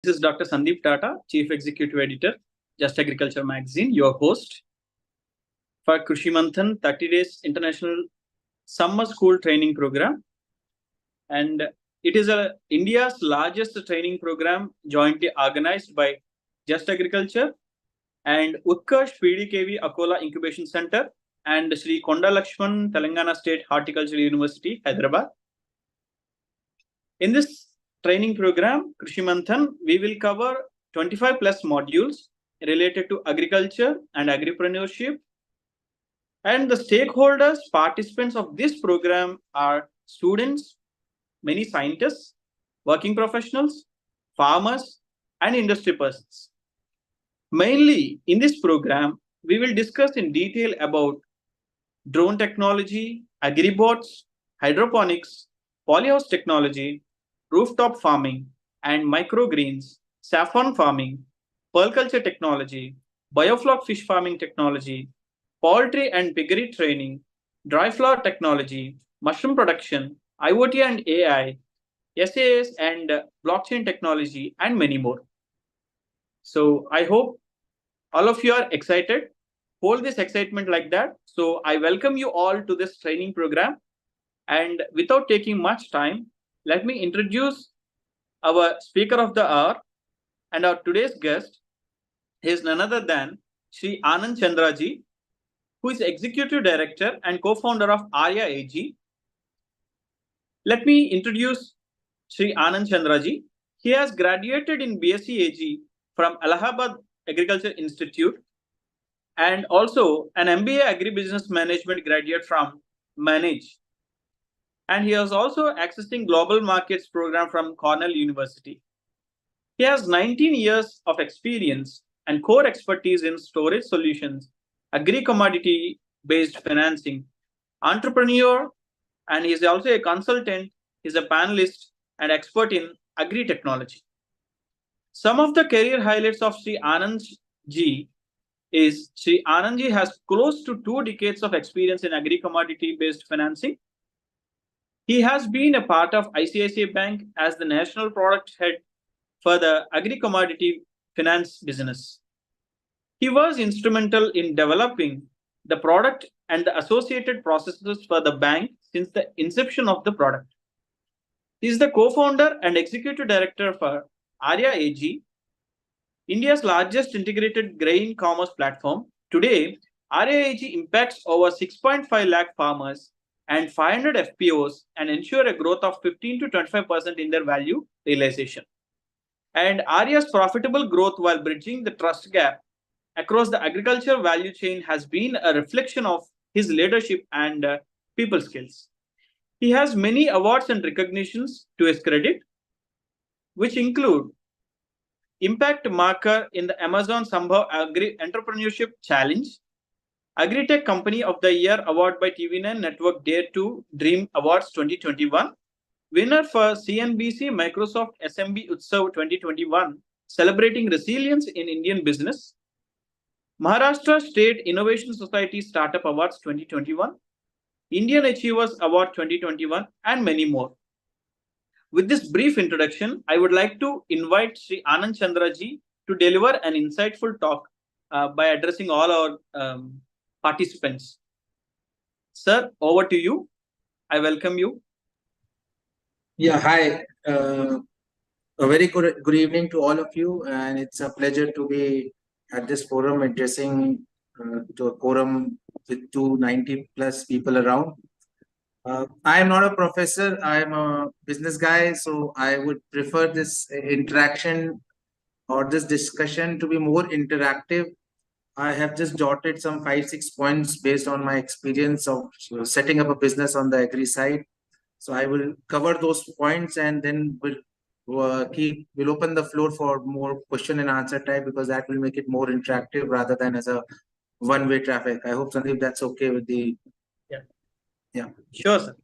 This is Dr. Sandeep Tata, Chief Executive Editor, Just Agriculture Magazine, your host for Krishi Manthan 30 Days International Summer School Training Program. And it is India's largest training program jointly organized by Just Agriculture and Utkarsh PDKV Akola Incubation Center and Sri Konda Lakshman Telangana State Horticultural University, Hyderabad. In this training program, Krishi Manthan, we will cover 25 plus modules related to agriculture and agripreneurship. And the stakeholders, participants of this program are students, many scientists, working professionals, farmers, and industry persons. Mainly in this program, we will discuss in detail about drone technology, agribots, hydroponics, polyhouse technology, rooftop farming, and microgreens, saffron farming, pearl culture technology, biofloc fish farming technology, poultry and piggery training, dry flower technology, mushroom production, IoT and AI, SAS and blockchain technology, and many more. So I hope all of you are excited. Hold this excitement like that. So I welcome you all to this training program. And without taking much time, let me introduce our speaker of the hour and our today's guest. He is none other than Sri Anand Chandraji, who is Executive Director and co-founder of Arya AG. Let me introduce Sri Anand Chandraji. He has graduated in BSc AG from Allahabad Agriculture Institute and also an MBA Agri-Business Management graduate from Manage. And he is also accessing Global Markets program from Cornell University. He has 19 years of experience and core expertise in storage solutions, agri-commodity-based financing, entrepreneur, and he is also a consultant, he is a panelist and expert in agri-technology. Some of the career highlights of Sri Anand Ji is Sri Anand Ji has close to 2 decades of experience in agri-commodity-based financing. He has been a part of ICICI Bank as the national product head for the agri-commodity finance business. He was instrumental in developing the product and the associated processes for the bank since the inception of the product. He is the co-founder and executive director for Arya AG, India's largest integrated grain commerce platform. Today, Arya AG impacts over 6.5 lakh farmers and 500 FPOs and ensure a growth of 15 to 25% in their value realization. And Arya's profitable growth while bridging the trust gap across the agriculture value chain has been a reflection of his leadership and people skills. He has many awards and recognitions to his credit, which include Impact Marker in the Amazon Sambhav Agri Entrepreneurship Challenge, Agritech Company of the Year Award by TV9 Network Dare 2 Dream Awards 2021, winner for CNBC Microsoft SMB Utsav 2021, celebrating resilience in Indian business, Maharashtra State Innovation Society Startup Awards 2021, Indian Achievers Award 2021, and many more. With this brief introduction, I would like to invite Sri Anand Chandraji to deliver an insightful talk by addressing all our participants. Sir, over to you. I welcome you. Yeah, hi. A very good evening to all of you, and it's a pleasure to be at this forum addressing to a forum with 290 plus people around. I am not a professor, I am a business guy, so I would prefer this interaction or this discussion to be more interactive. I have just jotted some 5-6 points based on my experience of setting up a business on the agri side. So I will cover those points and then we'll open the floor for more question and answer type, because that will make it more interactive rather than as a one-way traffic. I hope, Sandeep, that's okay with the... Yeah. Sure, sir.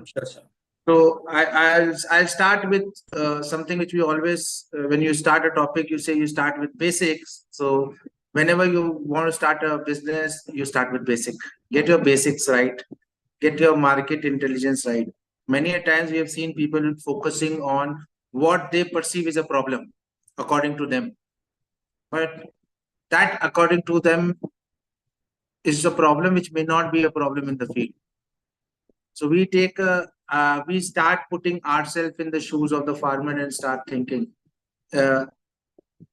Sure, sir. So I'll start with something which we always, when you start a topic, you say you start with basics. So whenever you want to start a business, you start with basic. Get your basics right. Get your market intelligence right. Many a times we have seen people focusing on what they perceive as a problem. according to them. But that, according to them, is a problem which may not be a problem in the field. So we start putting ourselves in the shoes of the farmer and start thinking uh,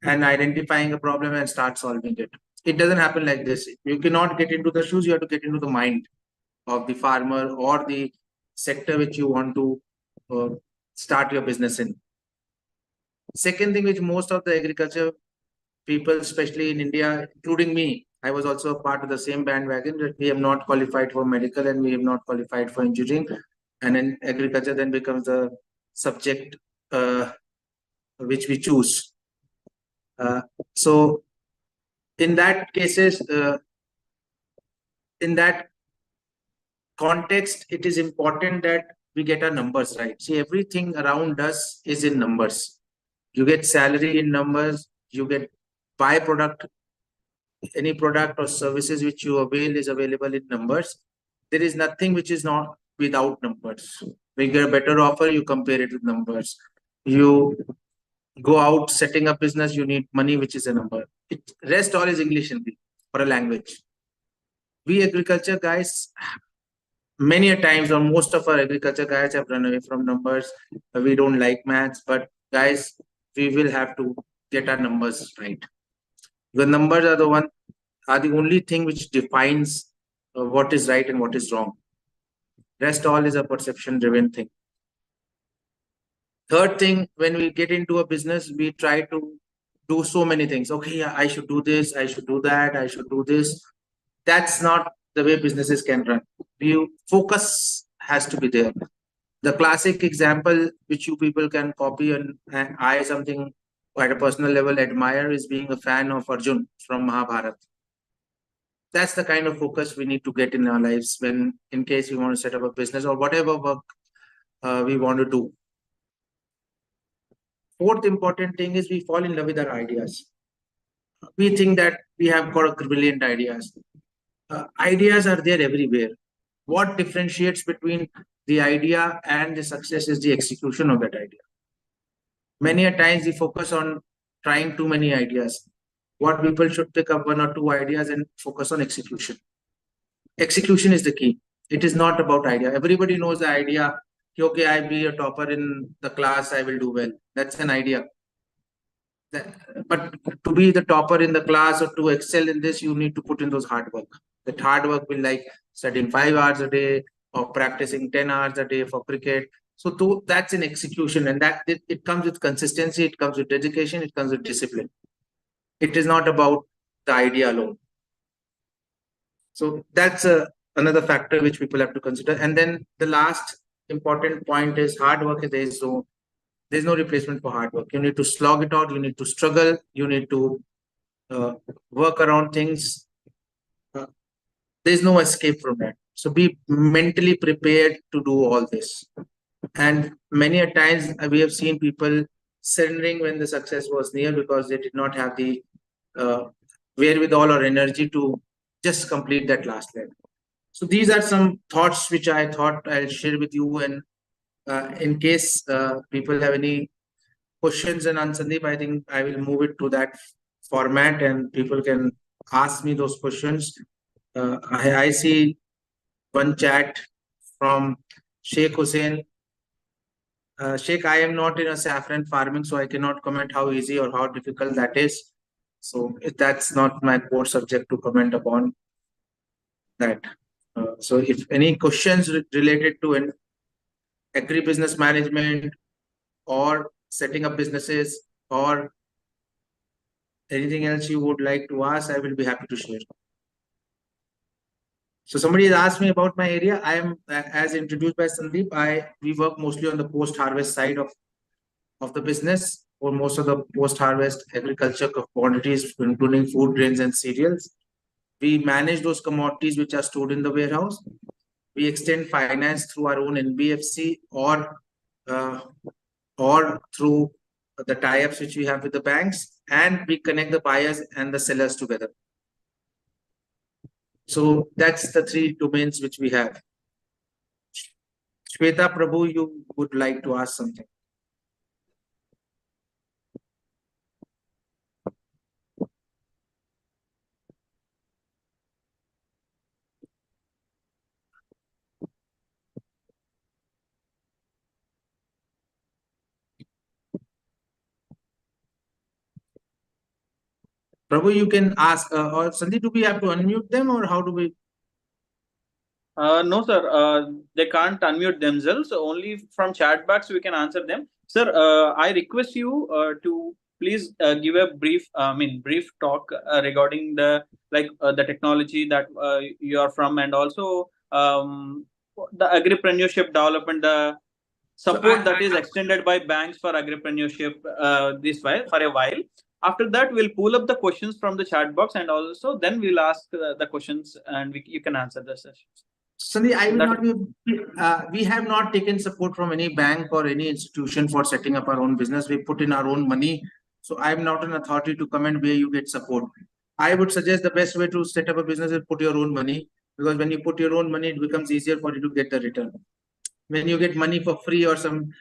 and identifying a problem and start solving it. It doesn't happen like this. You cannot get into the shoes, you have to get into the mind of the farmer or the sector which you want to uh, start your business in. Second thing, which most of the agriculture people, especially in India, including me, I was also a part of the same bandwagon, that we have not qualified for medical and we have not qualified for engineering. And then agriculture then becomes the subject which we choose. So in that cases, in that context, it is important that we get our numbers right. See, everything around us is in numbers. You get salary in numbers, you get byproduct, any product or services which you avail is available in numbers. There is nothing which is not without numbers. When you get a better offer, you compare it with numbers. You go out setting up business, you need money, which is a number. Rest all is English Hindi or a language. We agriculture guys, many a times, or most of our agriculture guys have run away from numbers. We don't like maths, but guys, we will have to get our numbers right. The numbers are the only thing which defines what is right and what is wrong. Rest all is a perception driven thing. Third thing, when we get into a business, we try to do so many things. Okay, yeah, I should do this, I should do that, I should do this. That's not the way businesses can run. Focus has to be there. The classic example which you people can copy, and I something at a personal level admire, is being a fan of Arjun from Mahabharata. That's the kind of focus we need to get in our lives when, in case we want to set up a business or whatever work we want to do. Fourth important thing is we fall in love with our ideas. We think that we have got brilliant ideas. Ideas are there everywhere. What differentiates between the idea and the success is the execution of that idea. Many a times we focus on trying too many ideas. What people should pick up one or two ideas and focus on execution. Execution is the key. It is not about idea. Everybody knows the idea. Okay, I be a topper in the class, I will do well. That's an idea. But to be the topper in the class or to excel in this, you need to put in those hard work. That hard work will like studying 5 hours a day or practicing 10 hours a day for cricket. So that's an execution, and that it comes with consistency, it comes with dedication, it comes with discipline. It is not about the idea alone. So that's another factor which people have to consider. And then the last important point is hard work. There's no replacement for hard work. You need to slog it out. You need to struggle. You need to work around things. There's no escape from that. So be mentally prepared to do all this. And many a times we have seen people surrendering when the success was near because they did not have the wherewithal or energy to just complete that last leg. So these are some thoughts which I thought I'll share with you. And in case people have any questions, and Sandeep, I think I will move it to that format and people can ask me those questions. I see one chat from Sheikh Hussein. Sheikh, I am not in a saffron farming, so I cannot comment how easy or how difficult that is. So that's not my core subject to comment upon that. So if any questions related to an agri-business management or setting up businesses or anything else you would like to ask, I will be happy to share. So somebody has asked me about my area. I am, as introduced by Sandeep, we work mostly on the post-harvest side of the business, or most of the post-harvest agriculture commodities, including food, grains, and cereals. We manage those commodities which are stored in the warehouse. We extend finance through our own NBFC or through the tie-ups which we have with the banks, and we connect the buyers and the sellers together. So that's the three domains which we have. Shweta Prabhu, you would like to ask something? Prabhu, you can ask, or Sandeep, do we have to unmute them, or how do we? No, sir. They can't unmute themselves. Only from chat box we can answer them. Sir, I request you to please give a brief, brief talk regarding the technology that you are from, and also the agripreneurship development, the support that is extended by banks for agripreneurship. This while for a while. After that, we'll pull up the questions from the chat box, and also then we'll ask the questions, and you can answer the sessions. Sandeep, I will not be. We have not taken support from any bank or any institution for setting up our own business. We put in our own money. So I'm not an authority to comment where you get support. I would suggest the best way to set up a business is put your own money, because when you put your own money, it becomes easier for you to get the return. When you get money for free or some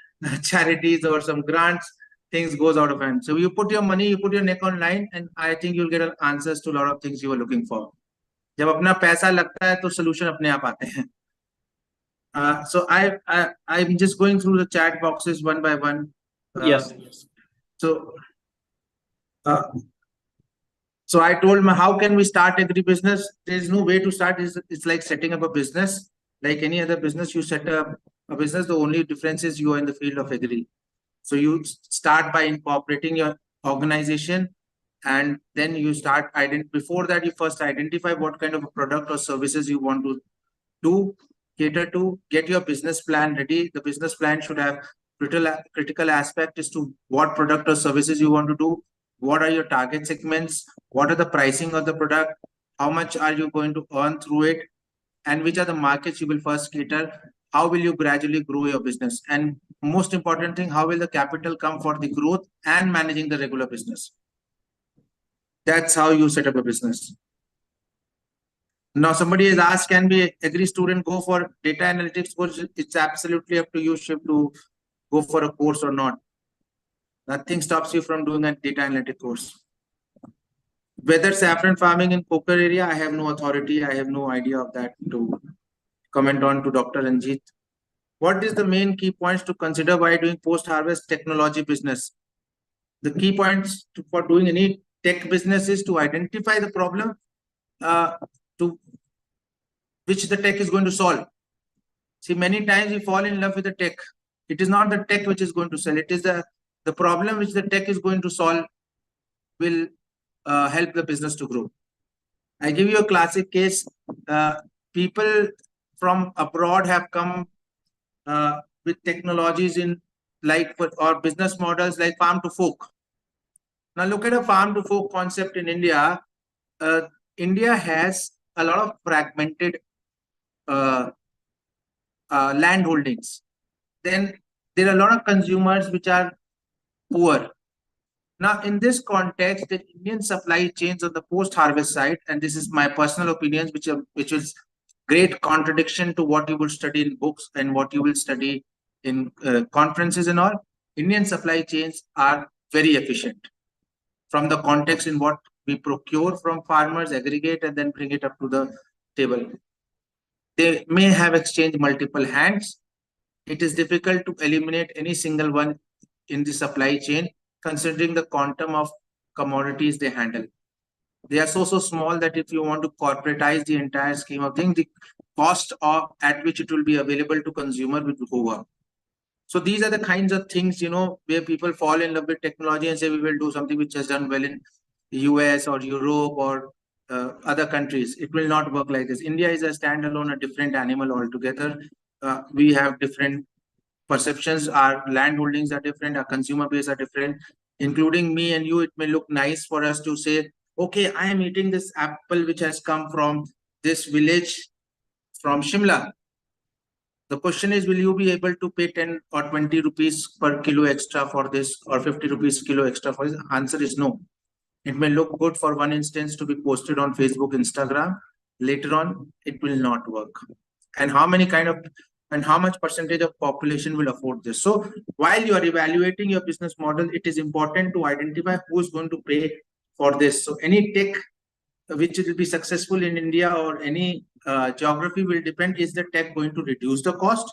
charities or some grants, things goes out of hand. So you put your money, you put your neck on line, and I think you'll get answers to a lot of things you are looking for. जब अपना पैसा लगता है तो solution अपने आप आते हैं. So I'm just going through the chat boxes one by one. Yes. So so I told him, how can we start agri-business? There's no way to start. It's like setting up a business. Like any other business, you set up a business. The only difference is you are in the field of agri. So you start by incorporating your organization, and then you start before that you first identify what kind of a product or services you want to do, cater to, get your business plan ready. The business plan should have critical aspect as to what product or services you want to do, what are your target segments, what are the pricing of the product, how much are you going to earn through it, and which are the markets you will first cater, how will you gradually grow your business, and most important thing, how will the capital come for the growth and managing the regular business. That's how you set up a business. Now somebody has asked, can we agri student go for data analytics course? It's absolutely up to you, Shiv, to go for a course or not. Nothing stops you from doing a data analytic course. Whether saffron farming in Kokar area, I have no authority. I have no idea of that to comment on to Dr. Ranjit. What is the main key points to consider while doing post-harvest technology business? The key points for doing any tech business is to identify the problem to which the tech is going to solve. See, many times we fall in love with the tech. It is not the tech which is going to sell. It is the problem which the tech is going to solve will help the business to grow. I give you a classic case. People from abroad have come with technologies in or business models like farm to fork. Now look at a farm to fork concept in India. India has a lot of fragmented land holdings. Then there are a lot of consumers which are poor. Now, in this context, the Indian supply chains on the post-harvest side, and this is my personal opinions, which is great contradiction to what you will study in books and what you will study in conferences and all. Indian supply chains are very efficient from the context in what we procure from farmers, aggregate, and then bring it up to the table. They may have exchanged multiple hands. It is difficult to eliminate any single one in the supply chain, considering the quantum of commodities they handle. They are so small that if you want to corporatize the entire scheme of things, the cost at which it will be available to consumer will go up. So these are the kinds of things, where people fall in love with technology and say, we will do something which has done well in the US or Europe or other countries. It will not work like this. India is a standalone, a different animal altogether. We have different perceptions. Our land holdings are different. Our consumer base are different. Including me and you, it may look nice for us to say, okay, I am eating this apple which has come from this village from Shimla. The question is, will you be able to pay 10 or 20 rupees per kilo extra for this, or 50 rupees kilo extra for this? Answer is no. It may look good for one instance to be posted on Facebook, Instagram. Later on, it will not work. And how much percentage of population will afford this? So while you are evaluating your business model, it is important to identify who is going to pay for this. So any tech which will be successful in India or any geography will depend, is the tech going to reduce the cost,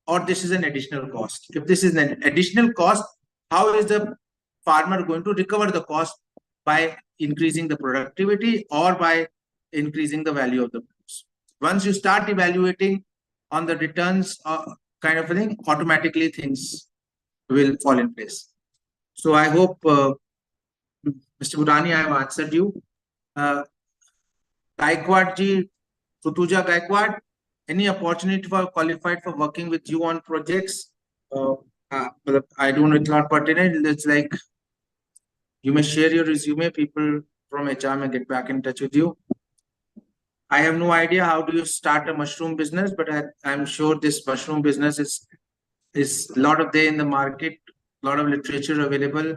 or this is an additional cost? If this is an additional cost, how is the farmer going to recover the cost by increasing the productivity or by increasing the value of the produce. Once you start evaluating on the returns kind of a thing, automatically things will fall in place. So I hope, Mr. Burani, I have answered you. Gaikwad ji, Rutuja Gaikwad, any opportunity for qualified for working with you on projects? I don't know, it's not pertinent. It's like you may share your resume, people from HR may get back in touch with you. I have no idea how do you start a mushroom business, but I'm sure this mushroom business is a lot of there in the market, a lot of literature available.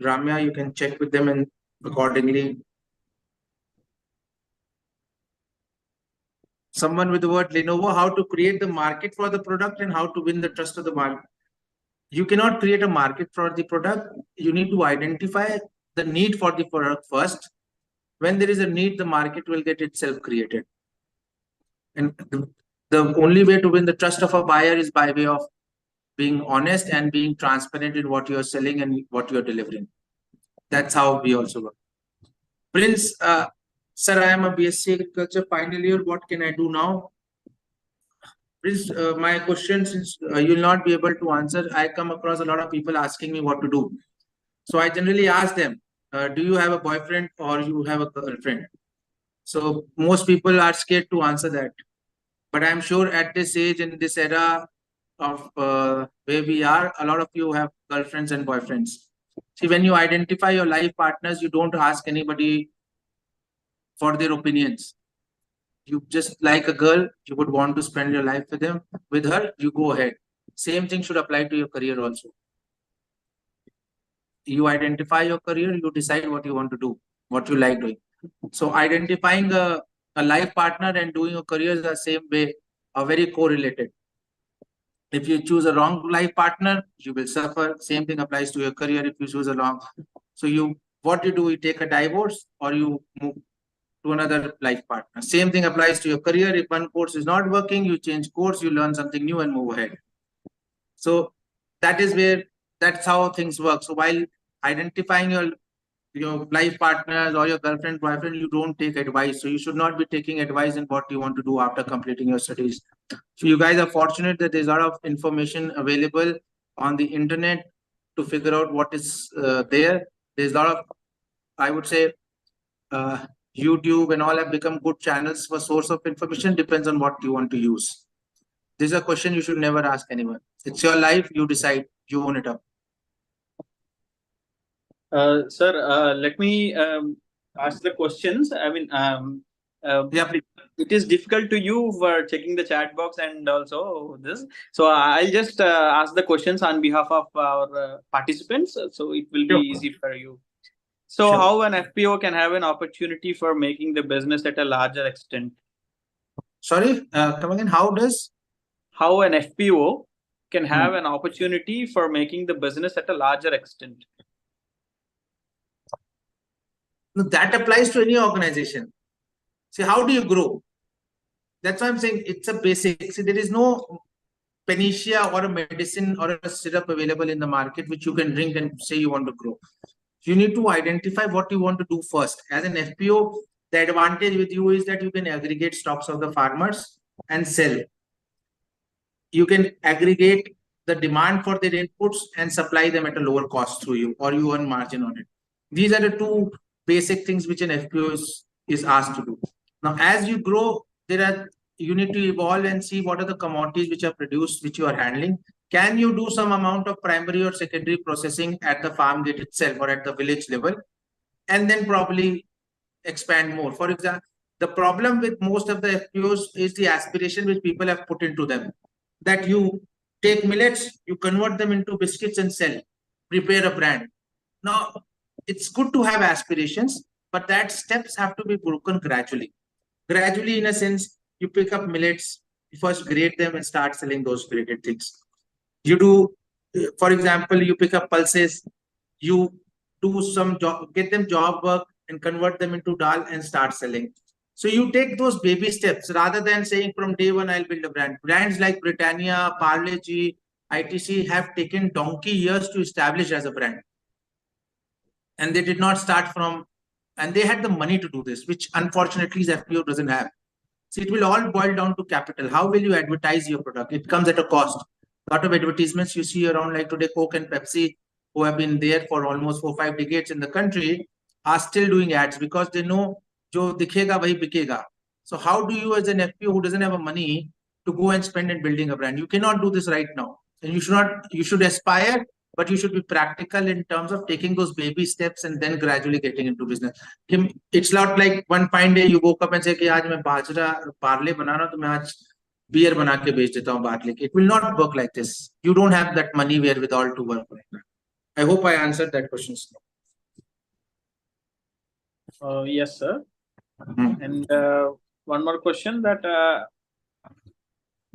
Ramya, you can check with them and accordingly. Someone with the word Lenovo, how to create the market for the product and how to win the trust of the market. You cannot create a market for the product. You need to identify the need for the product first. When there is a need, the market will get itself created. And the only way to win the trust of a buyer is by way of being honest and being transparent in what you're selling and what you're delivering. That's how we also work. Prince, sir, I am a BSc Agriculture final year. What can I do now? Prince, my question, since you'll not be able to answer, I come across a lot of people asking me what to do. So I generally ask them, do you have a boyfriend or you have a girlfriend? So most people are scared to answer that. But I'm sure at this age, in this era of where we are, a lot of you have girlfriends and boyfriends. See, when you identify your life partners, you don't ask anybody for their opinions. You just like a girl, you would want to spend your life with her, you go ahead. Same thing should apply to your career also. You identify your career, you decide what you want to do, what you like doing. So identifying a life partner and doing a career is the same way, are very correlated. If you choose a wrong life partner, you will suffer. Same thing applies to your career if you choose a wrong. So what you do, you take a divorce or you move to another life partner. Same thing applies to your career. If one course is not working, you change course, you learn something new and move ahead. So that's how things work. So while identifying your life partners or your girlfriend, boyfriend, you don't take advice. So you should not be taking advice in what you want to do after completing your studies. So you guys are fortunate that there's a lot of information available on the internet to figure out what is there. There's a lot of, I would say, YouTube and all have become good channels for source of information. Depends on what you want to use. This is a question you should never ask anyone. It's your life. You decide. You own it up. Sir, let me ask the questions. I mean, Yeah, please. it is difficult to you for checking the chat box and also this. So I'll just ask the questions on behalf of our participants. So it will be easy for you. So how an FPO can have an opportunity for making the business at a larger extent? Sorry, come again. How an FPO can have an opportunity for making the business at a larger extent? That applies to any organization. See, how do you grow? That's why I'm saying it's a basic. See, there is no panacea or a medicine or a syrup available in the market which you can drink and say you want to grow. You need to identify what you want to do first. As an FPO, the advantage with you is that you can aggregate stocks of the farmers and sell. You can aggregate the demand for their inputs and supply them at a lower cost through you, or you earn margin on it. These are the two basic things which an FPO is asked to do. Now, as you grow, you need to evolve and see what are the commodities which are produced, which you are handling. Can you do some amount of primary or secondary processing at the farm gate itself or at the village level, and then probably expand more? For example, the problem with most of the FPOs is the aspiration which people have put into them, that you take millets, you convert them into biscuits and sell, prepare a brand. Now, it's good to have aspirations, but that steps have to be broken gradually. Gradually, in a sense, you pick up millets, you first grade them and start selling those graded things. You do, for example, you pick up pulses, you do some job, get them job work and convert them into dal and start selling. So you take those baby steps rather than saying from day one, I'll build a brand. Brands like Britannia, Parle G, ITC have taken donkey years to establish as a brand. and they did not start from, and they had the money to do this, which unfortunately FPO doesn't have. So it will all boil down to capital. How will you advertise your product? It comes at a cost. A lot of advertisements you see around, like today, Coke and Pepsi, who have been there for almost 4-5 decades in the country, are still doing ads because they know jo dikhega wahi bikega. So how do you, as an FPO who doesn't have a money, to go and spend in building a brand? You cannot do this right now, and you should not. You should aspire, but you should be practical in terms of taking those baby steps and then gradually getting into business. It's not like one fine day you woke up and say कि आज मैं बाजरा पार्ले बना रहा हूँ तो मैं आज beer बना के बेच देता हूँ बार्ले के. It will not work like this. You don't have that money wherewithal to work like that. I hope I answered that question. Yes, sir. And one more question that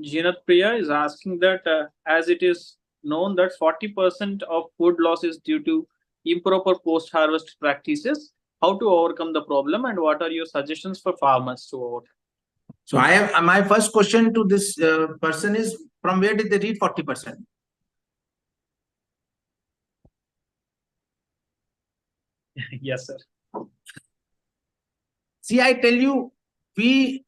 Jinath Priya is asking that as it is known that 40% of food loss is due to improper post-harvest practices, how to overcome the problem and what are your suggestions for farmers to overcome? So I have my first question to this person is, from where did they read 40%? Yes, sir. See, I tell you, the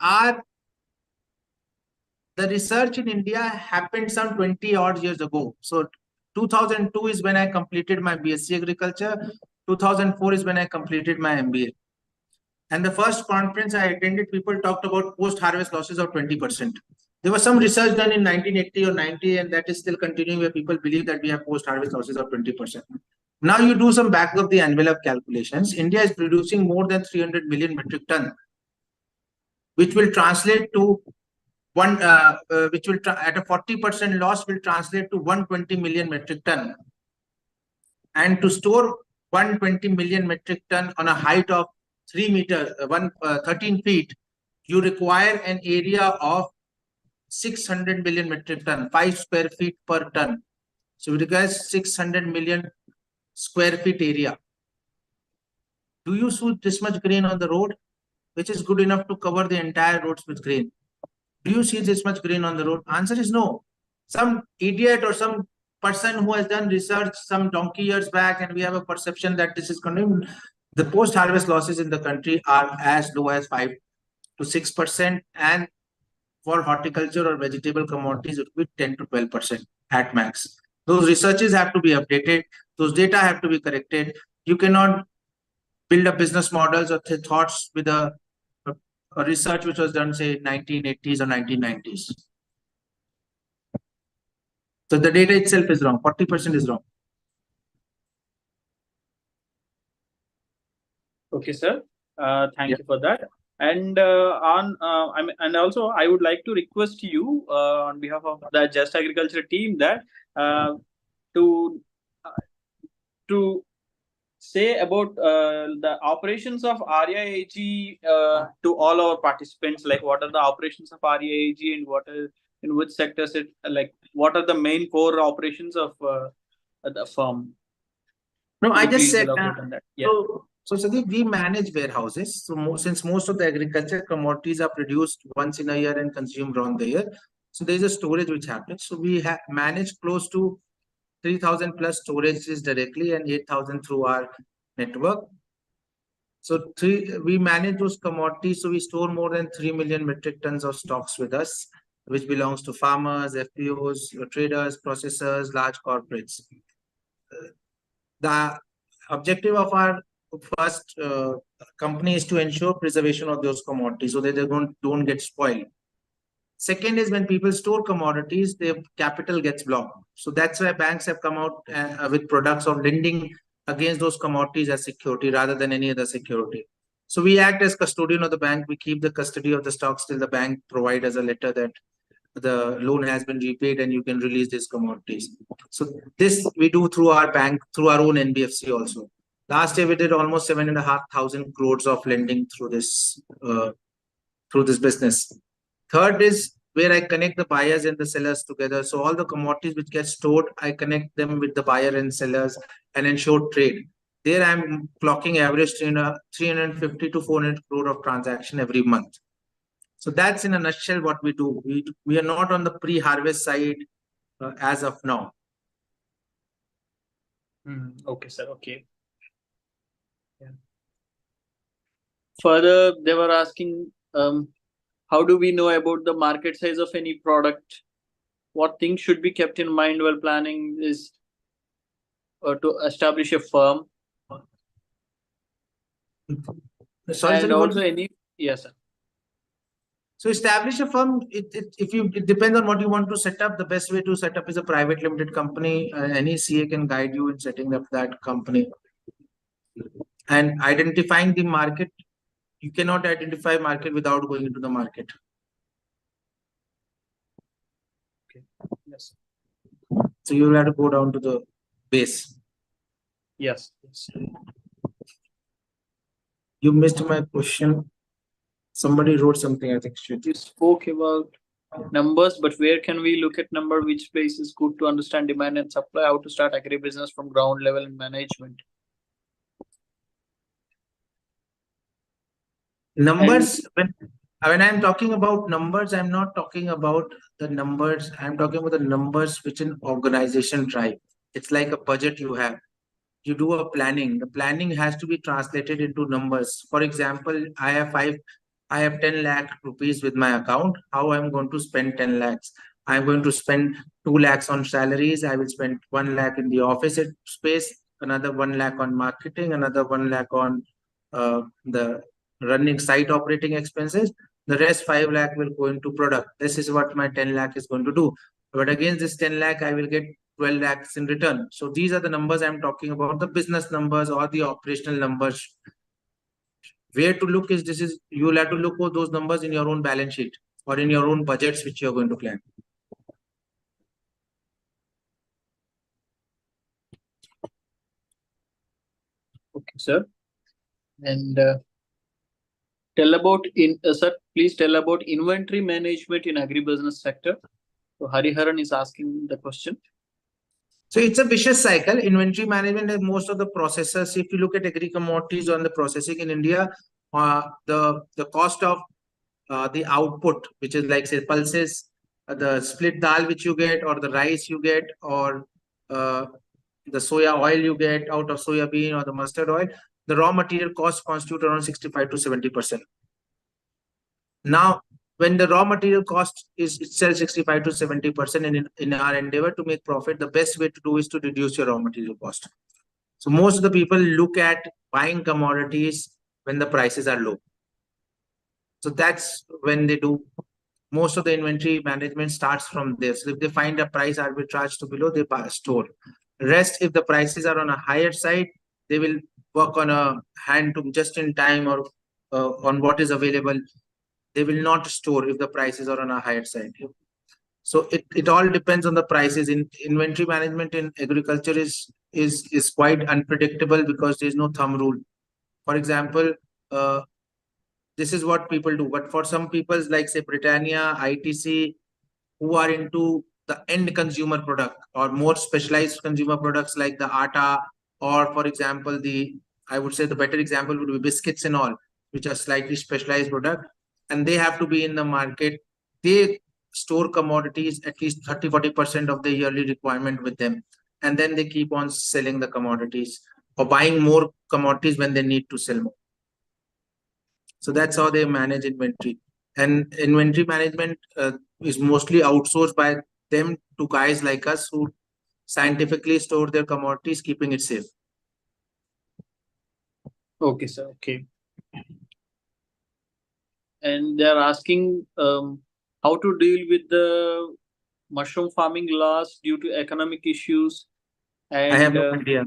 research in India happened some 20 odd years ago. So 2002 is when I completed my BSc Agriculture. 2004 is when I completed my MBA. And the first conference I attended, people talked about post-harvest losses of 20%. There was some research done in 1980 or 90, and that is still continuing, where people believe that we have post-harvest losses of 20%. Now you do some back of the envelope calculations. India is producing more than 300 million metric ton, which will translate to at a 40% loss will translate to 120 million metric ton. And to store 120 million metric ton on a height of 3 meters, 13 feet, you require an area of 600 million metric ton, 5 square feet per ton. So it requires 600 million square feet area. Do you see this much grain on the road, which is good enough to cover the entire roads with grain? Do you see this much grain on the road? Answer is no. Some idiot or some person who has done research some donkey years back, and we have a perception that this is continuing. The post-harvest losses in the country are as low as 5 to 6%, and for horticulture or vegetable commodities, it will be 10 to 12% at max. Those researches have to be updated. Those data have to be corrected. You cannot build up business models or thoughts with a research which was done, say, 1980s or 1990s. So the data itself is wrong. 40% is wrong. Okay, sir. Thank you for that. And and also I would like to request you on behalf of the Just Agriculture team that to say about the operations of Arya AG to all our participants, like what are the operations of Arya AG and what are in which sectors it, like what are the main core operations of the firm? No, I just said that. Yeah. So Sadiq, we manage warehouses. So since most of the agriculture commodities are produced once in a year and consumed around the year, so there is a storage which happens. So we have managed close to 3,000 plus storages directly and 8,000 through our network. So we manage those commodities. So we store more than 3 million metric tons of stocks with us, which belongs to farmers, FPOs, traders, processors, large corporates. The objective of our first company is to ensure preservation of those commodities so that they don't get spoiled. Second is when people store commodities, their capital gets blocked. So that's why banks have come out with products of lending against those commodities as security rather than any other security. So we act as custodian of the bank. We keep the custody of the stocks till the bank provide us a letter that the loan has been repaid and you can release these commodities. So this we do through our bank, through our own NBFC also. Last year we did almost 7,500 crores of lending through this business. Third is where I connect the buyers and the sellers together. So all the commodities which get stored, I connect them with the buyer and sellers and ensure trade. There I'm clocking average 350 to 400 crore of transaction every month. So that's in a nutshell what we do. We are not on the pre-harvest side as of now. Okay, sir. Okay. Further, they were asking, how do we know about the market size of any product? What things should be kept in mind while planning is to establish a firm? Sorry, And sorry, also any, yes, sir. So establish a firm. It depends on what you want to set up. The best way to set up is a private limited company. Any CA can guide you in setting up that company. And identifying the market, you cannot identify market without going into the market. Okay. Yes. So you will have to go down to the base. Yes. Yes. You missed my question. Somebody wrote something, I think. You spoke about numbers, but where can we look at number? Which place is good to understand demand and supply? How to start agribusiness from ground level and management? Numbers, when I'm talking about numbers, I'm not talking about the numbers. I'm talking about the numbers which an organization drive. It's like a budget you have. You do a planning. The planning has to be translated into numbers. For example, I have 10 lakh rupees with my account. How I'm going to spend 10 lakhs? I'm going to spend 2 lakhs on salaries. I will spend 1 lakh in the office space, another 1 lakh on marketing, another 1 lakh on the running site operating expenses. The rest 5 lakh will go into product. This is what my 10 lakh is going to do. But against this 10 lakh, I will get 12 lakhs in return. So these are the numbers I'm talking about, the business numbers or the operational numbers. Where to look is you will have to look for those numbers in your own balance sheet or in your own budgets which you're going to plan. Okay, sir. And sir, please tell about inventory management in agribusiness sector. So Hariharan is asking the question. So it's a vicious cycle. Inventory management and most of the processors, if you look at agri commodities on the processing in India, the cost of the output, which is like say pulses, the split dal which you get, or the rice you get, or the soya oil you get out of soya bean or the mustard oil, the raw material cost constitute around 65 to 70%. Now, when the raw material cost is itself 65 to 70%, in our endeavor to make profit, the best way to do is to reduce your raw material cost. So most of the people look at buying commodities when the prices are low. So that's when they do. Most of the inventory management starts from this. So if they find a price arbitrage to below, they store. Rest, if the prices are on a higher side, they will work on a hand to just in time or on what is available. They will not store if the prices are on a higher side. So it all depends on the prices. In inventory management in agriculture is quite unpredictable because there's no thumb rule. For example, this is what people do. But for some people, like say Britannia, ITC, who are into the end consumer product or more specialized consumer products like the atta, or for example, I would say the better example would be biscuits and all, which are slightly specialized product, and they have to be in the market. They store commodities at least 30-40% of the yearly requirement with them, and then they keep on selling the commodities or buying more commodities when they need to sell more. So that's how they manage inventory. And inventory management is mostly outsourced by them to guys like us who scientifically store their commodities, keeping it safe. Okay, sir. Okay. And they're asking how to deal with the mushroom farming loss due to economic issues. And I have no idea.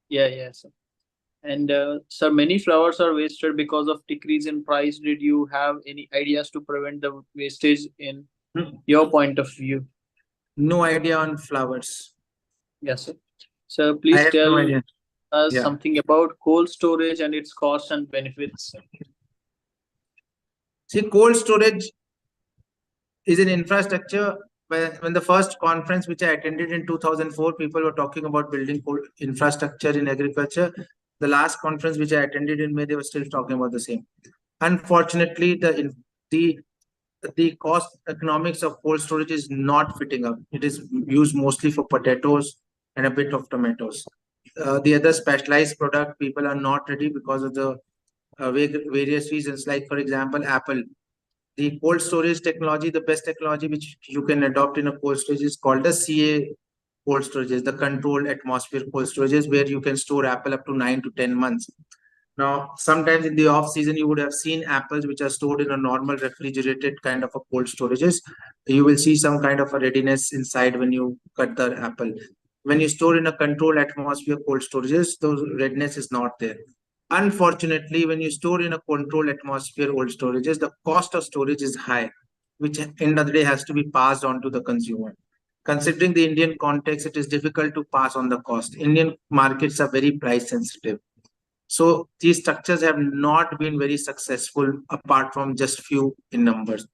Yeah, sir. And sir, many flowers are wasted because of decrease in price. Did you have any ideas to prevent the wastage in your point of view? No idea on flowers. Yes, sir. So please tell us Yeah. something about cold storage and its costs and benefits. See, cold storage is an infrastructure. When the first conference which I attended in 2004, people were talking about building cold infrastructure in agriculture. The last conference which I attended in May, they were still talking about the same. Unfortunately, the cost economics of cold storage is not fitting up. It is used mostly for potatoes and a bit of tomatoes. the other specialized product, people are not ready because of the various reasons. Like for example, Apple, the cold storage technology, the best technology which you can adopt in a cold storage is called the CA cold storage, the controlled atmosphere cold storage, where you can store Apple up to 9 to 10 months. Now, sometimes in the off season, you would have seen apples which are stored in a normal refrigerated kind of a cold storages. You will see some kind of a readiness inside when you cut the apple. When you store in a controlled atmosphere cold storages, those redness is not there. Unfortunately, when you store in a controlled atmosphere cold storages, the cost of storage is high, which end of the day has to be passed on to the consumer. Considering the Indian context, it is difficult to pass on the cost. Indian markets are very price sensitive. So these structures have not been very successful apart from just few in numbers.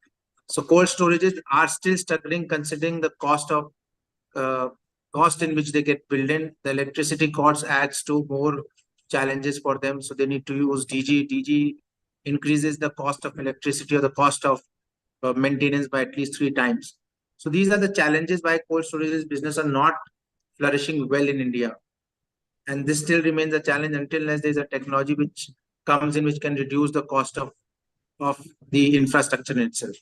So cold storages are still struggling considering the cost in which they get built in. The electricity cost adds to more challenges for them. So they need to use DG. DG increases the cost of electricity or the cost of maintenance by at least 3 times. So these are the challenges why cold storage business are not flourishing well in India. And this still remains a challenge until unless there's a technology which comes in which can reduce the cost of the infrastructure in itself.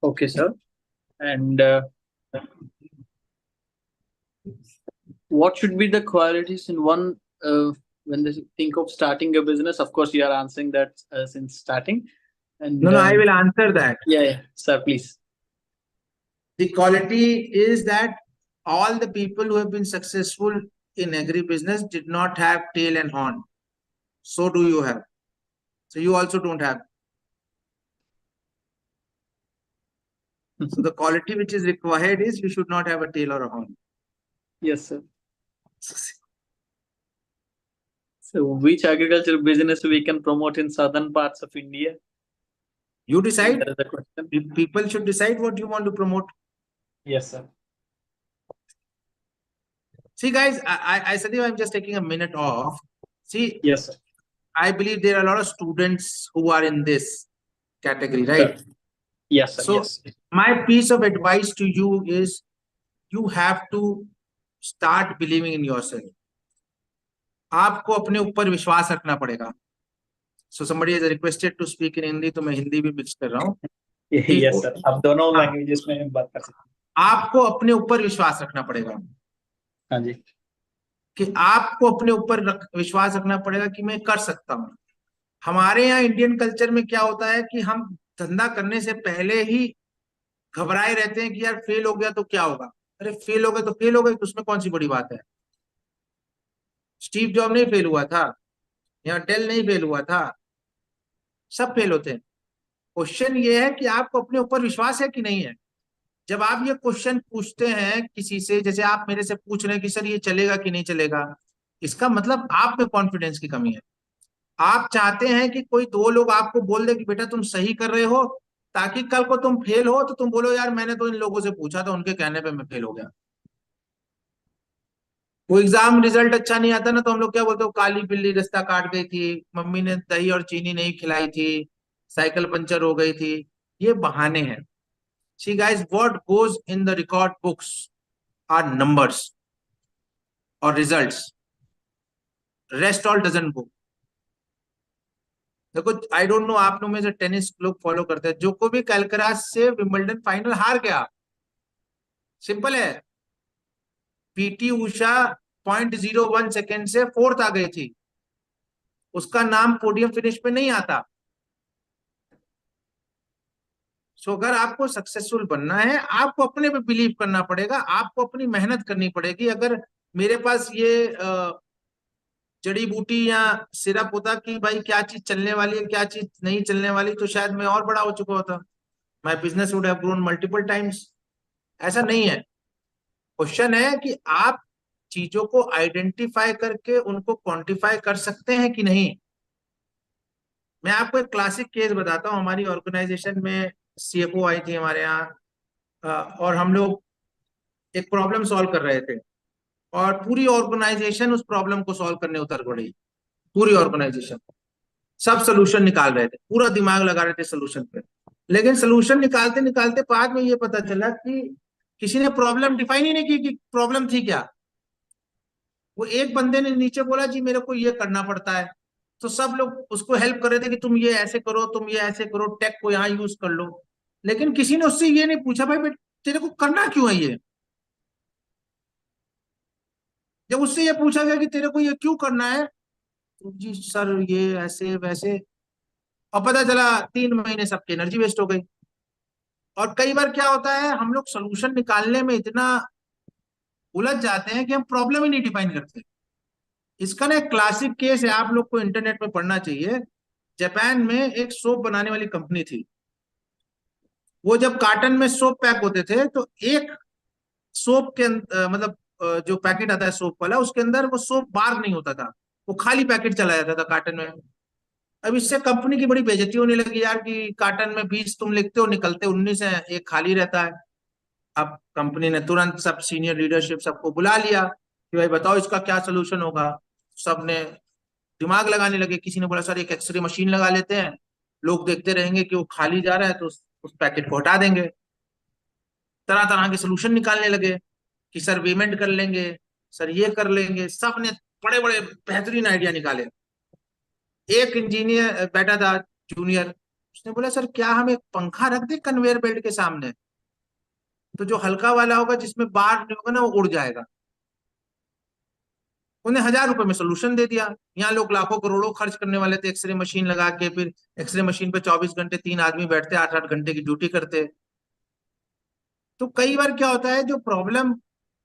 Okay, sir. And what should be the qualities in one when they think of starting a business? Of course, you are answering that since starting. And No, I will answer that. Yeah, sir, please. The quality is that all the people who have been successful in agri-business did not have tail and horn. So do you have. So you also don't have. So the quality which is required is you should not have a tail or a horn. Yes, sir. So which agricultural business we can promote in southern parts of India? You decide. That is the question. People should decide what you want to promote. Yes, sir. See, guys, I said I'm just taking a minute off. See, yes, sir. I believe there are a lot of students who are in this category, right? Sir. Yes, sir. So yes. My piece of advice to you is you have to start believing in yourself. आपको अपने ऊपर विश्वास रखना पड़ेगा. So somebody has requested to speak in Hindi, तो मैं हिंदी भी mix कर रहा हूँ. Yes, sir. आप दोनों लैंग्वेजेस में बात कर सकते हैं. आपको अपने ऊपर विश्वास रखना पड़ेगा. हाँ जी. कि आपको अपने ऊपर विश्वास रखना पड़ेगा कि मैं कर सकता हूँ. हमारे यहाँ इंडियन कल्चर में क्या होता है कि हम धंधा करने से पहले ही घबराए रहते हैं कि यार फेल हो गया तो क्या होगा. अरे फेल हो गया तो फेल हो गया, उसमें कौन सी बड़ी बात है. स्टीव जॉब नहीं फेल हुआ था, या डेल नहीं फेल हुआ था, सब फेल होते हैं. क्वेश्चन ये है कि आपको अपने ऊपर विश्वास है कि नहीं है. जब आप ये क्वेश्चन पूछते हैं किसी से, जैसे आप मेरे से पूछ रहे हैं कि सर ये चलेगा कि नहीं चलेगा, इसका मतलब आप में कॉन्फिडेंस की कमी है. आप चाहते हैं कि कोई 2 लोग आपको बोल दे कि बेटा तुम सही कर रहे हो, ताकि कल को तुम फेल हो तो तुम बोलो यार मैंने तो इन लोगों से पूछा था, उनके कहने पे मैं फेल हो गया. वो एग्जाम रिजल्ट अच्छा नहीं आता ना, तो हम लोग क्या बोलते हो, काली बिल्ली रास्ता काट गई थी, मम्मी ने दही और चीनी नहीं खिलाई थी, साइकिल पंचर हो गई थी. ये बहाने हैं. See guys, what goes in the record books are numbers or results. Rest all doesn't go. देखो, आई डोंट नो आप लोग में से टेनिस लोग फॉलो करते हैं. जोकोविक अल्कराज से विंबलडन फाइनल हार गया. सिंपल है. पीटी उषा 0.01 सेकेंड से 4th आ गई थी. उसका नाम पोडियम फिनिश पे नहीं आता. सो अगर आपको सक्सेसफुल बनना है, आपको अपने पे बिलीव करना पड़ेगा, आपको अपनी मेहनत करनी पड़ेगी. अगर मेरे पास ये जड़ी बूटी या सिरप होता कि भाई क्या चीज चलने वाली है क्या चीज नहीं चलने वाली, तो शायद मैं और बड़ा हो चुका होता. My business would have grown multiple times. ऐसा नहीं है. क्वेश्चन है कि आप चीजों को आइडेंटिफाई करके उनको क्वांटिफाई कर सकते हैं कि नहीं. मैं आपको एक क्लासिक केस बताता हूँ. हमारी ऑर्गेनाइजेशन में सीएफओ आई थी हमारे यहाँ, और हम लोग एक प्रॉब्लम सॉल्व कर रहे थे, और पूरी ऑर्गेनाइजेशन उस प्रॉब्लम को सॉल्व करने उतर पड़ी. पूरी ऑर्गेनाइजेशन सब सोल्यूशन निकाल रहे थे, पूरा दिमाग लगा रहे थे सोल्यूशन पे. लेकिन सोल्यूशन निकालते निकालते बाद में ये पता चला कि किसी ने प्रॉब्लम डिफाइन ही नहीं की कि प्रॉब्लम थी क्या। वो एक बंदे ने नीचे बोला जी मेरे को ये करना पड़ता है, तो सब लोग उसको हेल्प कर रहे थे कि तुम ये ऐसे करो, तुम ये ऐसे करो, टेक को यहाँ यूज कर लो। लेकिन किसी ने उससे ये नहीं पूछा भाई तेरे को करना क्यों है ये। जब उससे ये पूछा गया कि तेरे को ये क्यों करना है, तो जी सर ये ऐसे वैसे, और पता चला 3 महीने सबकी एनर्जी वेस्ट हो गई। और कई बार क्या होता है, हम लोग सोल्यूशन निकालने में इतना उलझ जाते हैं कि हम प्रॉब्लम ही नहीं डिफाइन करते। इसका ना एक क्लासिक केस है, आप लोग को इंटरनेट पे पढ़ना चाहिए। जापान में एक सोप बनाने वाली कंपनी थी। वो जब कार्टन में सोप पैक होते थे तो एक सोप के मतलब जो पैकेट आता है सोप वाला, उसके अंदर वो सोप बार नहीं होता था, वो खाली पैकेट चला जाता था कार्टन में। अब इससे कंपनी की बड़ी बेइज्जती होने लगी यार कि कार्टन में 20 तुम लिखते हो, निकलते 19 है, एक खाली रहता है। अब कंपनी ने तुरंत सब सीनियर लीडरशिप सबको बुला लिया कि भाई बताओ इसका क्या सोल्यूशन होगा। सब ने दिमाग लगाने लगे। किसी ने बोला सर एक एक्सरे मशीन लगा लेते हैं, लोग देखते रहेंगे कि वो खाली जा रहा है तो उस पैकेट को हटा देंगे। तरह तरह के सोल्यूशन निकालने लगे कि सर पेमेंट कर लेंगे, सर ये कर लेंगे। सब ने बड़े बड़े बेहतरीन आइडिया निकाले। एक इंजीनियर बैठा था जूनियर, उसने बोला सर क्या हम एक पंखा रख दें कन्वेयर बेल्ट के सामने, तो जो हल्का वाला होगा जिसमें बार नहीं होगा ना वो उड़ जाएगा। उन्हें 1000 रुपए में सोल्यूशन दे दिया। यहाँ लोग लाखों करोड़ों खर्च करने वाले थे एक्सरे मशीन लगा के, फिर एक्सरे मशीन पे 24 घंटे 3 आदमी बैठते, 8 8 घंटे की ड्यूटी करते। तो कई बार क्या होता है, जो प्रॉब्लम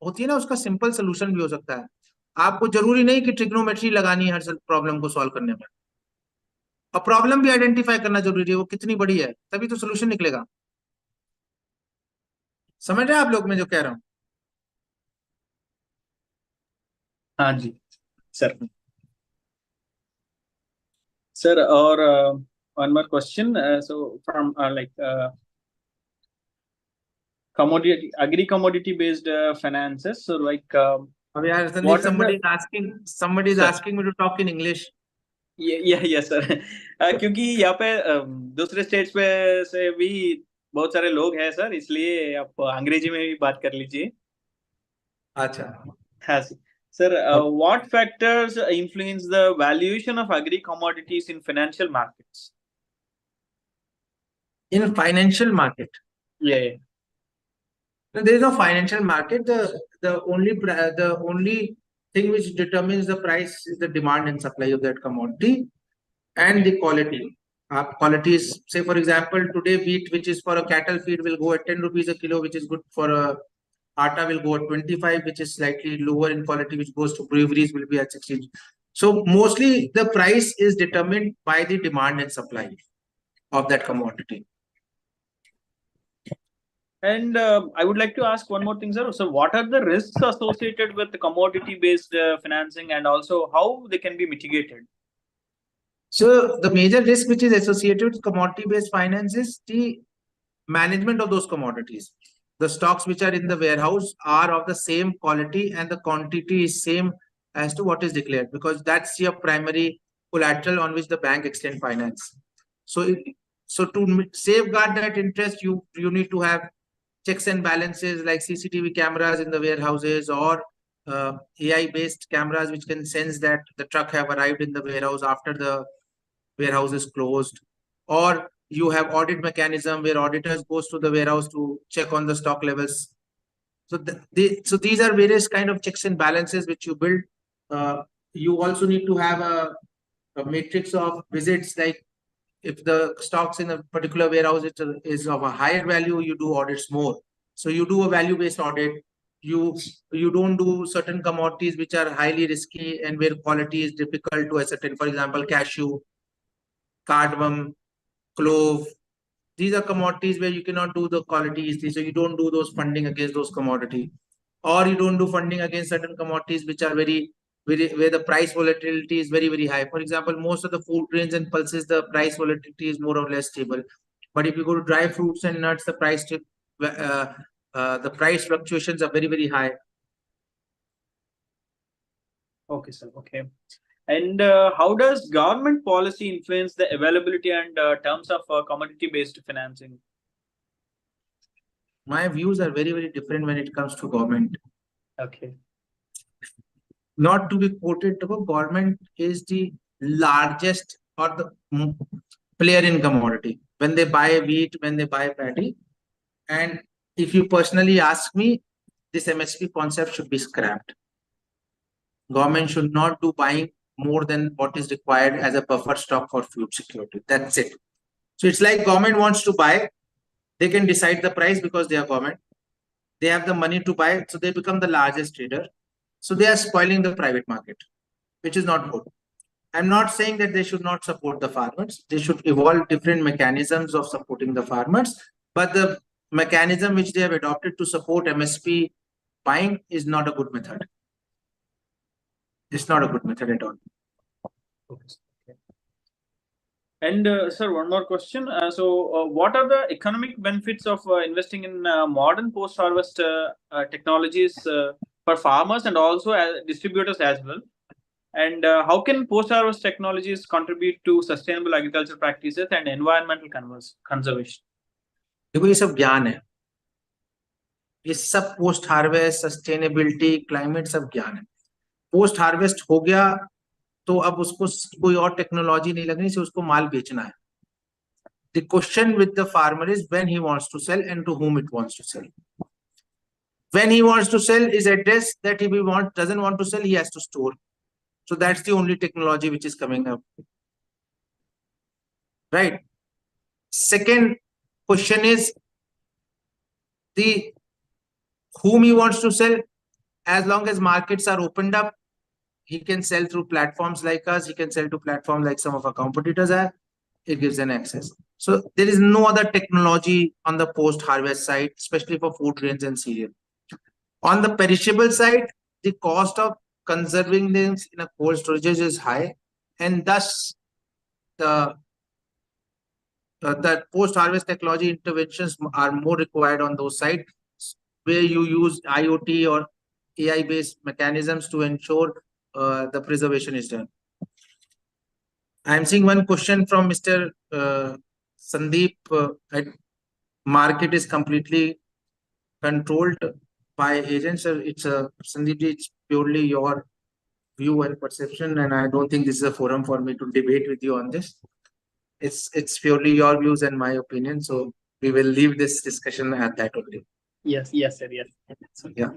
होती है ना उसका सिंपल सोल्यूशन भी हो सकता है। आपको जरूरी नहीं कि ट्रिग्नोमेट्री लगानी है हर प्रॉब्लम को सॉल्व करने में। और प्रॉब्लम भी आइडेंटिफाई करना जरूरी है, वो कितनी बड़ी है तभी तो सोल्यूशन निकलेगा। समझ रहे हैं आप लोग मैं जो कह रहा हूँ। हाँ जी सर। सर और one more question. So from commodity, agri-commodity based finances. So अब यार Sandeep, what are the somebody is sir? asking me to talk in English. ये सर क्योंकि यहाँ पे दूसरे स्टेट्स पे से भी बहुत सारे लोग हैं सर, इसलिए आप अंग्रेजी में भी बात कर लीजिए। अच्छा। हाँ sir, what factors influence the valuation of agri commodities in financial markets? In financial market, Yeah. there is no financial market. The only thing which determines the price is the demand and supply of that commodity and the quality. Quality is, say for example, today wheat which is for a cattle feed will go at 10 rupees a kilo, which is good for a atta will go at 25, which is slightly lower in quality, which goes to breweries will be at 16. So mostly the price is determined by the demand and supply of that commodity. And I would like to ask one more thing, sir. So, what are the risks associated with commodity-based financing, and also how they can be mitigated? So the major risk which is associated with commodity-based finance is the management of those commodities. The stocks which are in the warehouse are of the same quality and the quantity is same as to what is declared, because that's your primary collateral on which the bank extend finance. So, so to safeguard that interest, you need to have checks and balances like CCTV cameras in the warehouses, or AI-based cameras which can sense that the truck have arrived in the warehouse after the warehouse is closed, or you have audit mechanism where auditors goes to the warehouse to check on the stock levels. So so these are various kind of checks and balances which you build. You also need to have a matrix of visits, like if the stocks in a particular warehouse is of a higher value, you do audits more. So you do a value based audit. You don't do certain commodities which are highly risky and where quality is difficult to ascertain. For example, cashew, cardamom, clove. These are commodities where you cannot do the quality easily. So you don't do those funding against those commodity, or you don't do funding against certain commodities which are where the price volatility is very high. For example, most of the food grains and pulses, the price volatility is more or less stable. But if you go to dry fruits and nuts, the price fluctuations are very high. Okay, sir. Okay. And how does government policy influence the availability and terms of commodity-based financing? My views are very, very different when it comes to government. Okay. Not to be quoted, the government is the largest or the player in commodity. When they buy wheat, when they buy paddy, and if you personally ask me, this MSP concept should be scrapped. Government should not do buying more than what is required as a buffer stock for food security. That's it. So it's like government wants to buy, they can decide the price because they are government. They have the money to buy, so they become the largest trader. So they are spoiling the private market, which is not good. I'm not saying that they should not support the farmers. They should evolve different mechanisms of supporting the farmers. But the mechanism which they have adopted to support MSP buying is not a good method. It's not a good method at all. Okay. And sir, one more question. What are the economic benefits of investing in modern post-harvest technologies for farmers and also distributors as well? And how can post-harvest technologies contribute to sustainable agriculture practices and environmental conservation? देखो ये सब ज्ञान है, ये सब post harvest, sustainability, climate सब ज्ञान है. पोस्ट हार्वेस्ट हो गया तो अब उसको कोई और टेक्नोलॉजी नहीं लगनी, से उसको माल बेचना है. The question with the farmer is when he wants to sell and to whom it wants to sell. When he wants to sell is address that if he doesn't want to sell, he has to store. So that's the only technology which is coming up. Right. Second question is the whom he wants to sell. As long as markets are opened up, he can sell through platforms like us. He can sell to platforms like some of our competitors have. It gives an access. So there is no other technology on the post-harvest side, especially for food grains and cereal. On the perishable side, the cost of conserving them in a cold storage is high, and thus the post-harvest technology interventions are more required on those sides where you use IoT or AI-based mechanisms to ensure the preservation is done. I'm seeing one question from Mr. Sandeep. Market is completely controlled by agents. It's Sandeep, it's purely your view and perception, and I don't think this is a forum for me to debate with you on this. It's purely your views and my opinion. So we will leave this discussion at that only. Yes, sir. Yes. Yeah.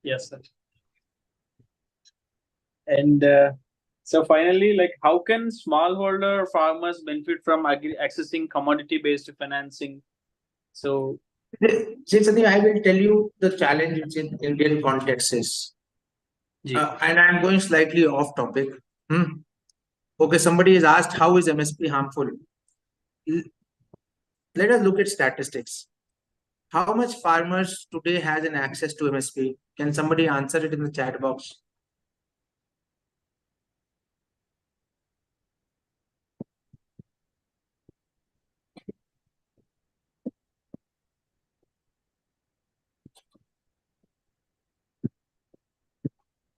Yes, sir. And so finally, like, how can smallholder farmers benefit from accessing commodity-based financing? So, Sandeep, I will tell you the challenge which in Indian context is. And I'm going slightly off topic. Okay, somebody is asked, how is MSP harmful? Let us look at statistics. How much farmers today has an access to MSP? Can somebody answer it in the chat box?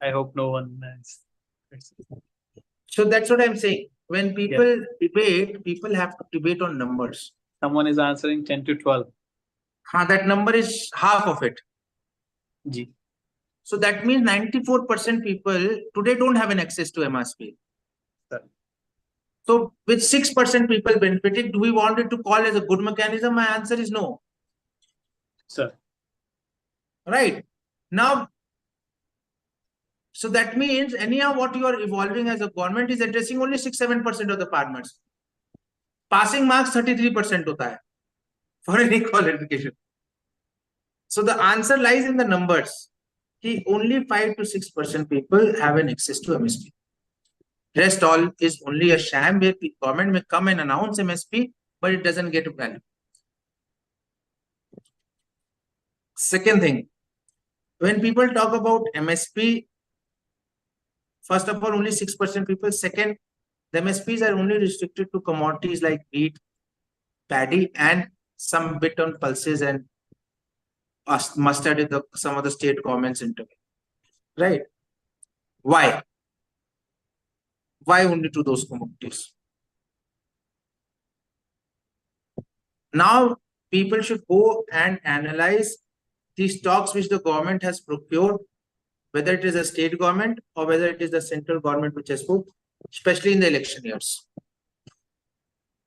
I hope no one has. So that's what I'm saying. When people debate, people have to debate on numbers. Someone is answering 10 to 12. That number is half of it. G. So that means 94% people today don't have an access to MSP. Sir. So with 6% people benefiting, do we want it to call as a good mechanism? My answer is no. Sir. Right. Now, so that means anyhow what you are evolving as a government is addressing only 6-7% of the farmers. Passing marks 33% hota hai for any qualification. So the answer lies in the numbers. Only 5 to 6% people have an access to MSP. Rest all is only a sham where the government may come and announce MSP, but it doesn't get value. Second thing, when people talk about MSP, first of all, only 6% people. Second, the MSPs are only restricted to commodities like wheat, paddy, and some bit on pulses and mustard in some of the state governments intervene. Right? Why? Why only to those commodities? Now, people should go and analyze the stocks which the government has procured, whether it is a state government or whether it is the central government which has put, especially in the election years.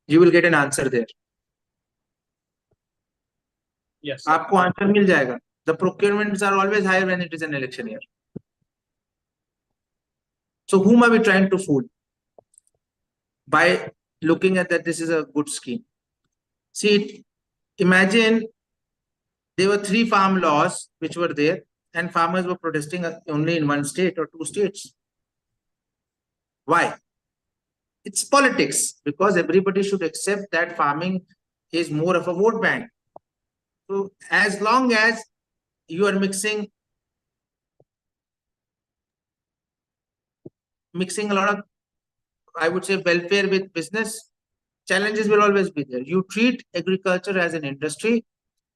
You will get an answer there. Yes. आपको answer मिल जाएगा. The procurements are always higher when it is an election year. So whom are we trying to fool? By looking at that this is a good scheme. See, imagine there were 3 farm laws which were there and farmers were protesting only in one state or 2 states. Why? It's politics, because everybody should accept that farming is more of a vote bank. So as long as you are mixing a lot of, I would say, welfare with business, challenges will always be there. You treat agriculture as an industry,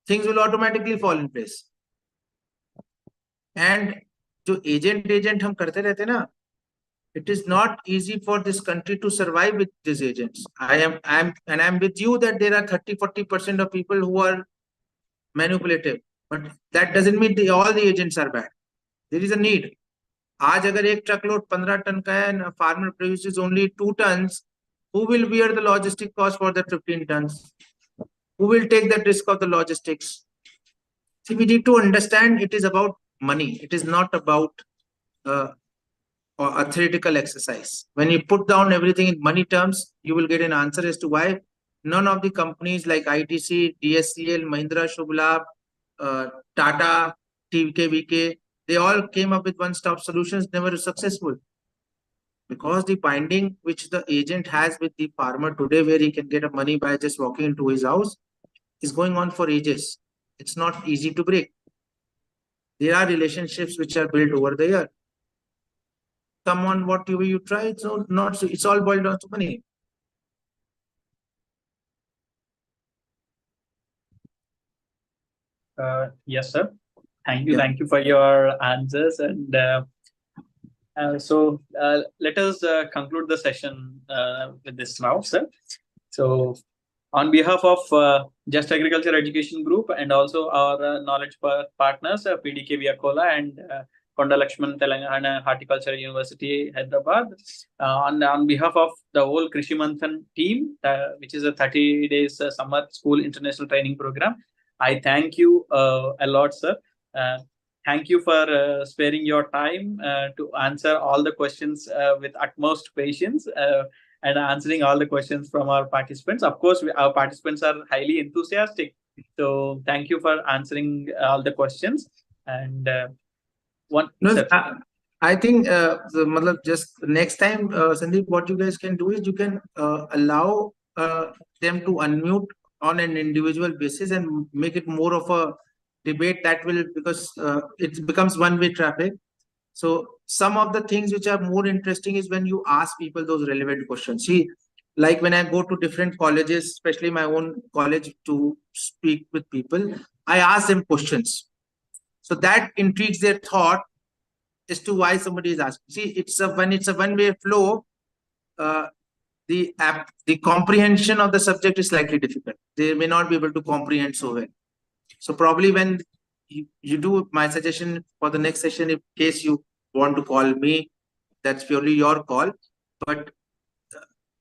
things will automatically fall in place. And जो agent हम करते रहते ना, it is not easy for this country to survive with these agents. I am with you that there are 30-40% of people who are manipulative, but that doesn't mean all the agents are bad. There is a need. आज अगर एक ट्रकलोड 15 ton का है and farmer produces only 2 tons, who will bear the logistic cost for the 15 tons? Who will take that risk of the logistics? See, we need to understand it is about money. It is not about a theoretical exercise. When you put down everything in money terms, you will get an answer as to why none of the companies like ITC, DSCL, Mahindra, Shubh Labh, Tata, TKVK, they all came up with one-stop solutions, never successful. Because the binding which the agent has with the farmer today, where he can get a money by just walking into his house, is going on for ages. It's not easy to break. There are relationships which are built over the year. Come on, whatever you try, it's all boiled down to money. Yes, sir. Thank you. Yeah. Thank you for your answers. And so let us conclude the session with this now, sir. So on behalf of Just Agriculture Education Group and also our knowledge partners, PDK Viakola and Konda Lakshman Telangana Horticulture University, Hyderabad, on behalf of the whole Krishi Manthan team, which is a 30 days summer school international training program, I thank you a lot, sir. Thank you for sparing your time to answer all the questions with utmost patience and answering all the questions from our participants. Of course, our participants are highly enthusiastic. So thank you for answering all the questions. And I think just next time, Sandeep, what you guys can do is you can allow them to unmute on an individual basis and make it more of a debate. That will, because it becomes one-way traffic. So some of the things which are more interesting is when you ask people those relevant questions. See, like when I go to different colleges, especially my own college, to speak with people, I ask them questions. So that intrigues their thought as to why somebody is asking. See, when it's a one-way flow, the comprehension of the subject is slightly difficult. They may not be able to comprehend so well. So probably when you do, my suggestion for the next session, in case you want to call me, that's purely your call, but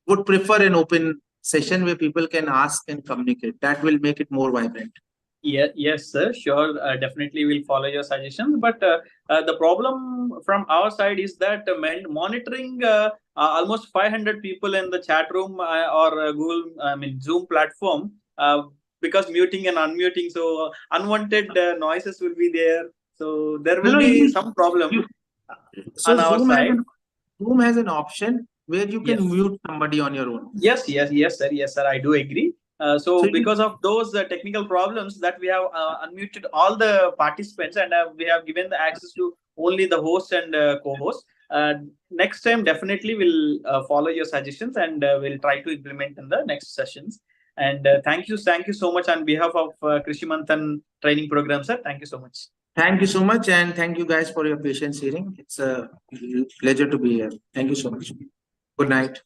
would prefer an open session where people can ask and communicate. That will make it more vibrant. Yeah, yes, sir. Sure. Definitely will follow your suggestions. But the problem from our side is that monitoring almost 500 people in the chat room or Zoom platform, because muting and unmuting, so unwanted noises will be there. So there will be some problem on our side. Zoom has an option where you can mute somebody on your own. Yes, sir. I do agree. So because of those technical problems that we have unmuted all the participants and we have given the access to only the host and co-host. Next time, definitely we'll follow your suggestions and we'll try to implement in the next sessions. And thank you so much on behalf of Krishi Manthan training program, sir. Thank you so much. Thank you so much, and thank you guys for your patience hearing. It's a pleasure to be here. Thank you so much. Good night.